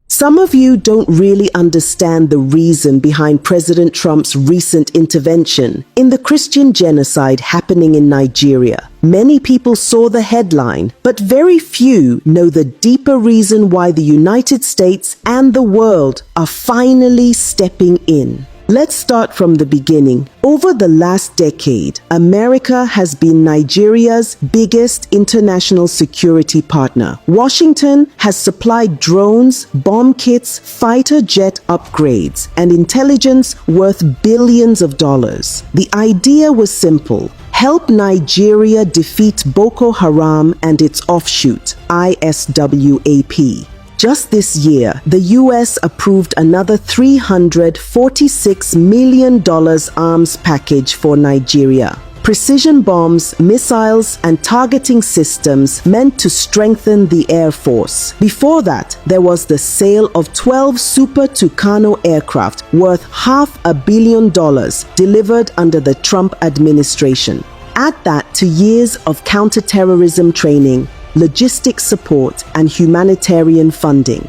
Some of you don't really understand the reason behind President Trump's recent intervention in the Christian genocide happening in Nigeria. Many people saw the headline, but very few know the deeper reason why the United States and the world are finally stepping in. Let's start from the beginning. Over the last decade, America has been Nigeria's biggest international security partner. Washington has supplied drones, bomb kits, fighter jet upgrades, and intelligence worth billions of dollars. The idea was simple: help Nigeria defeat Boko Haram and its offshoot, ISWAP. Just this year, the US approved another $346 million arms package for Nigeria. Precision bombs, missiles, and targeting systems meant to strengthen the Air Force. Before that, there was the sale of 12 Super Tucano aircraft worth $500 million delivered under the Trump administration. Add that to years of counterterrorism training, logistics support, and humanitarian funding.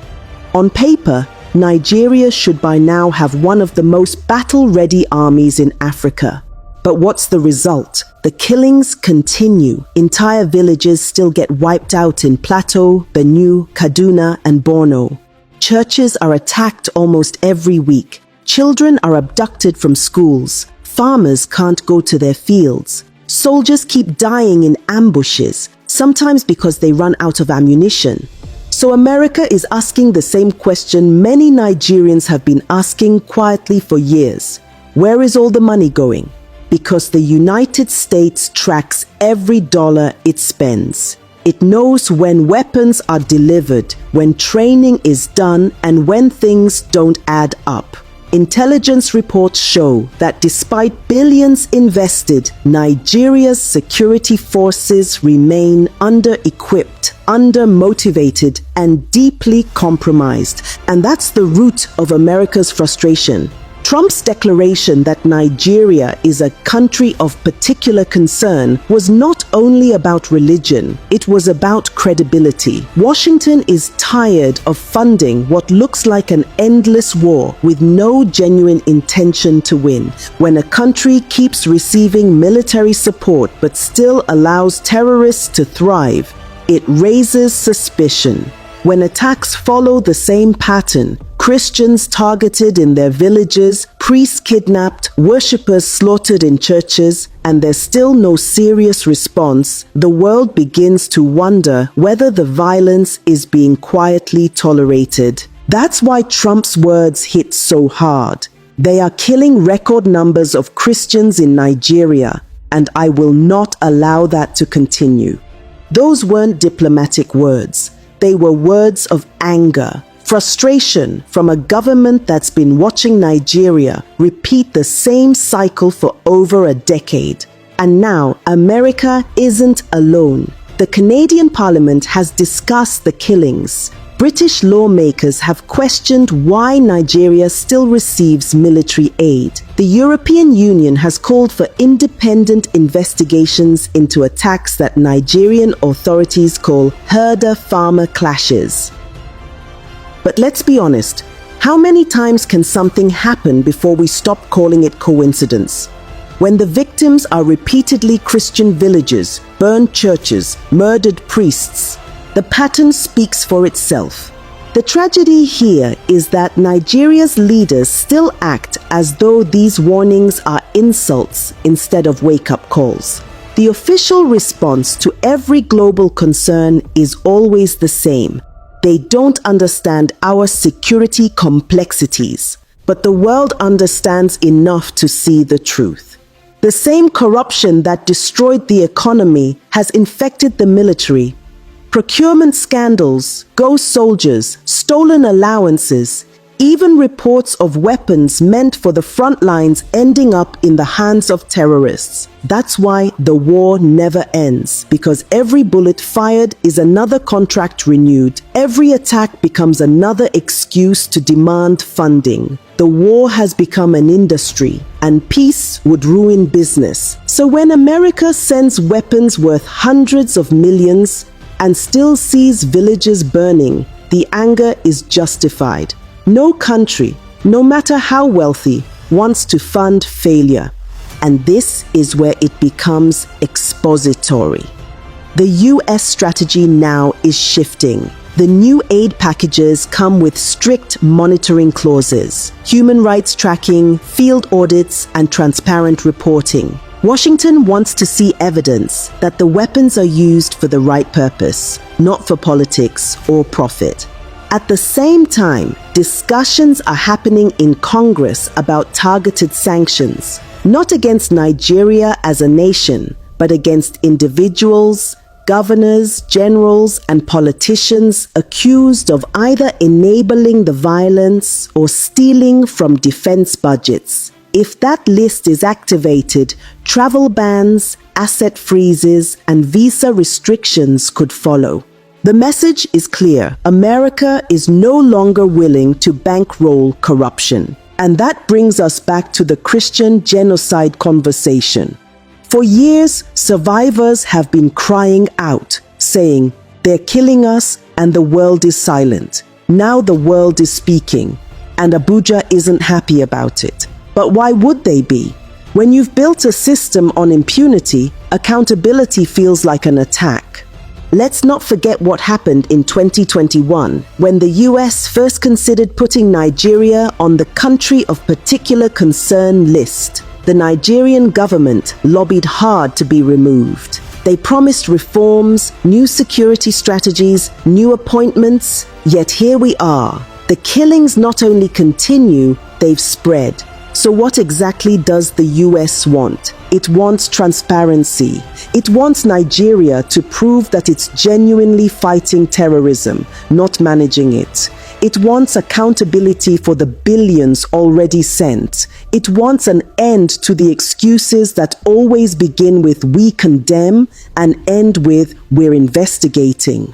On paper, Nigeria should by now have one of the most battle-ready armies in Africa. But what's the result? The killings continue. Entire villages still get wiped out in Plateau, Benue, Kaduna, and Borno. Churches are attacked almost every week. Children are abducted from schools. Farmers can't go to their fields. Soldiers keep dying in ambushes, sometimes because they run out of ammunition. So America is asking the same question many Nigerians have been asking quietly for years. Where is all the money going? Because the United States tracks every dollar it spends. It knows when weapons are delivered, when training is done, and when things don't add up. Intelligence reports show that despite billions invested, Nigeria's security forces remain under-equipped, under-motivated, and deeply compromised. And that's the root of America's frustration. Trump's declaration that Nigeria is a country of particular concern was not only about religion, it was about credibility. Washington is tired of funding what looks like an endless war with no genuine intention to win. When a country keeps receiving military support but still allows terrorists to thrive, it raises suspicion. When attacks follow the same pattern, Christians targeted in their villages, priests kidnapped, worshippers slaughtered in churches, and there's still no serious response, the world begins to wonder whether the violence is being quietly tolerated. That's why Trump's words hit so hard. They are killing record numbers of Christians in Nigeria, and I will not allow that to continue. Those weren't diplomatic words. They were words of anger, frustration from a government that's been watching Nigeria repeat the same cycle for over a decade. And now, America isn't alone. The Canadian Parliament has discussed the killings. British lawmakers have questioned why Nigeria still receives military aid. The European Union has called for independent investigations into attacks that Nigerian authorities call herder-farmer clashes. But let's be honest, how many times can something happen before we stop calling it coincidence? When the victims are repeatedly Christian villages, burned churches, murdered priests, the pattern speaks for itself. The tragedy here is that Nigeria's leaders still act as though these warnings are insults instead of wake-up calls. The official response to every global concern is always the same. They don't understand our security complexities, but the world understands enough to see the truth. The same corruption that destroyed the economy has infected the military. Procurement scandals, ghost soldiers, stolen allowances. Even reports of weapons meant for the front lines ending up in the hands of terrorists. That's why the war never ends, because every bullet fired is another contract renewed. Every attack becomes another excuse to demand funding. The war has become an industry, and peace would ruin business. So when America sends weapons worth hundreds of millions and still sees villages burning, the anger is justified. No country, no matter how wealthy, wants to fund failure. And this is where it becomes expository. The US strategy now is shifting. The new aid packages come with strict monitoring clauses, human rights tracking, field audits, and transparent reporting. Washington wants to see evidence that the weapons are used for the right purpose, not for politics or profit. At the same time, discussions are happening in Congress about targeted sanctions, not against Nigeria as a nation, but against individuals, governors, generals, and politicians accused of either enabling the violence or stealing from defense budgets. If that list is activated, travel bans, asset freezes, and visa restrictions could follow. The message is clear. America is no longer willing to bankroll corruption. And that brings us back to the Christian genocide conversation. For years, survivors have been crying out, saying, "They're killing us and the world is silent." Now the world is speaking, and Abuja isn't happy about it. But why would they be? When you've built a system on impunity, accountability feels like an attack. Let's not forget what happened in 2021, when the US first considered putting Nigeria on the country of particular concern list. The Nigerian government lobbied hard to be removed. They promised reforms, new security strategies, new appointments, yet here we are. The killings not only continue, they've spread. So what exactly does the US want? It wants transparency. It wants Nigeria to prove that it's genuinely fighting terrorism, not managing it. It wants accountability for the billions already sent. It wants an end to the excuses that always begin with "we condemn" and end with "we're investigating."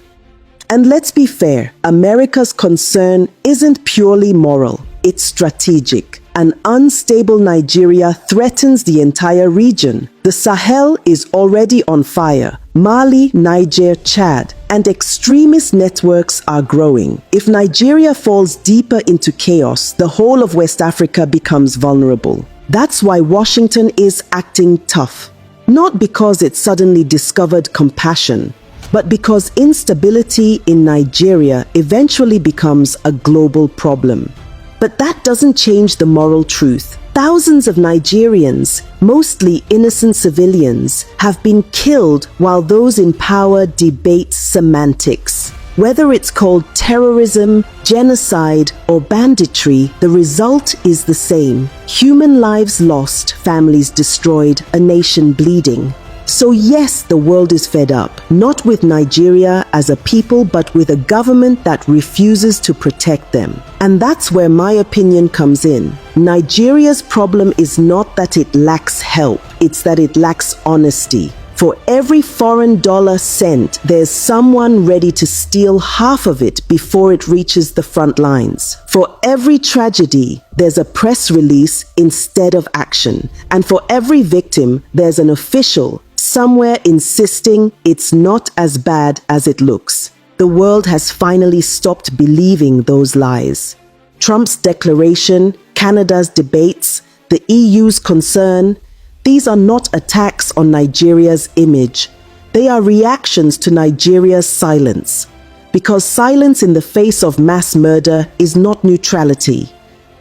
And let's be fair, America's concern isn't purely moral, it's strategic. An unstable Nigeria threatens the entire region. The Sahel is already on fire. Mali, Niger, Chad, and extremist networks are growing. If Nigeria falls deeper into chaos, the whole of West Africa becomes vulnerable. That's why Washington is acting tough. Not because it suddenly discovered compassion, but because instability in Nigeria eventually becomes a global problem. But that doesn't change the moral truth. Thousands of Nigerians, mostly innocent civilians, have been killed while those in power debate semantics. Whether it's called terrorism, genocide, or banditry, the result is the same. Human lives lost, families destroyed, a nation bleeding. So yes, the world is fed up, not with Nigeria as a people, but with a government that refuses to protect them. And that's where my opinion comes in. Nigeria's problem is not that it lacks help, it's that it lacks honesty. For every foreign dollar sent, there's someone ready to steal half of it before it reaches the front lines. For every tragedy, there's a press release instead of action. And for every victim, there's an official somewhere insisting it's not as bad as it looks. The world has finally stopped believing those lies. Trump's declaration, Canada's debates, the EU's concern, these are not attacks on Nigeria's image. They are reactions to Nigeria's silence. Because silence in the face of mass murder is not neutrality,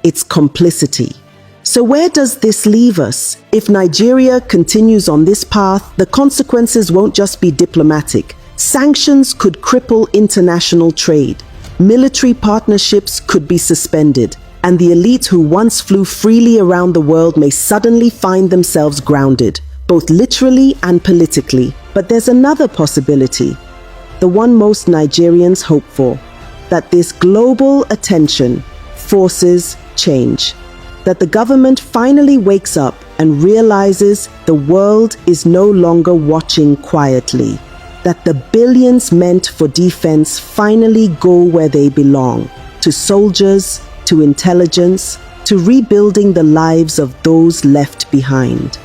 it's complicity. So where does this leave us? If Nigeria continues on this path, the consequences won't just be diplomatic. Sanctions could cripple international trade. Military partnerships could be suspended. And the elite who once flew freely around the world may suddenly find themselves grounded, both literally and politically. But there's another possibility, the one most Nigerians hope for, that this global attention forces change. That the government finally wakes up and realizes the world is no longer watching quietly. That the billions meant for defense finally go where they belong, to soldiers, to intelligence, to rebuilding the lives of those left behind.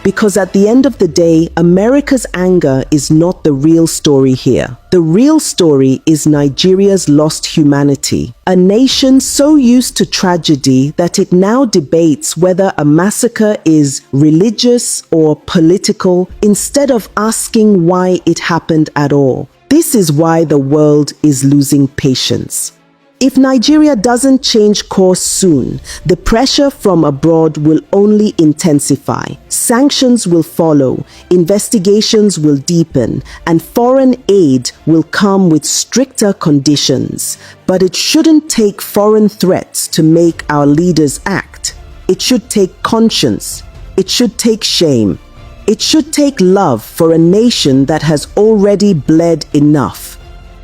Because at the end of the day, America's anger is not the real story here. The real story is Nigeria's lost humanity, a nation so used to tragedy that it now debates whether a massacre is religious or political instead of asking why it happened at all. This is why the world is losing patience. If Nigeria doesn't change course soon, the pressure from abroad will only intensify. Sanctions will follow, investigations will deepen, and foreign aid will come with stricter conditions. But it shouldn't take foreign threats to make our leaders act. It should take conscience. It should take shame. It should take love for a nation that has already bled enough.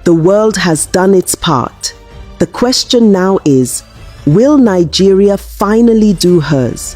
The world has done its part. The question now is, will Nigeria finally do hers?